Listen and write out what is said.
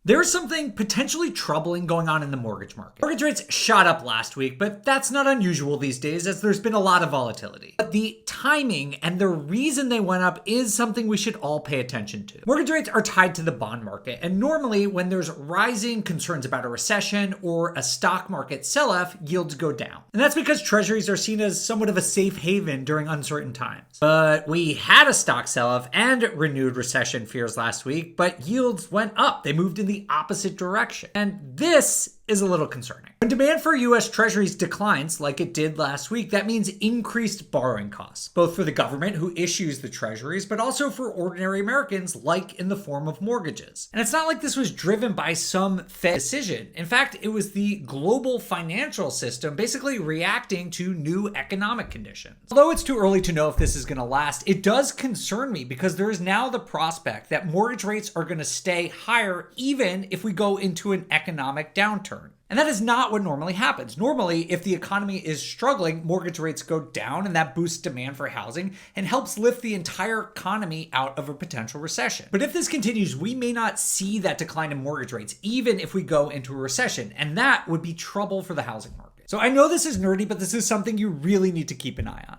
There's something potentially troubling going on in the mortgage market. Mortgage rates shot up last week, but that's not unusual these days as there's been a lot of volatility. But the timing and the reason they went up is something we should all pay attention to. Mortgage rates are tied to the bond market, and normally when there's rising concerns about a recession or a stock market sell-off, yields go down. And that's because treasuries are seen as somewhat of a safe haven during uncertain times. But we had a stock sell-off and renewed recession fears last week, but yields went up. They moved in the opposite direction. And this is a little concerning. When demand for US Treasuries declines, like it did last week, that means increased borrowing costs, both for the government who issues the treasuries, but also for ordinary Americans, like in the form of mortgages. And it's not like this was driven by some Fed decision. In fact, it was the global financial system basically reacting to new economic conditions. Although it's too early to know if this is going to last, it does concern me because there is now the prospect that mortgage rates are going to stay higher even if we go into an economic downturn. And that is not what normally happens. Normally, if the economy is struggling, mortgage rates go down and that boosts demand for housing and helps lift the entire economy out of a potential recession. But if this continues, we may not see that decline in mortgage rates, even if we go into a recession. And that would be trouble for the housing market. So I know this is nerdy, but this is something you really need to keep an eye on.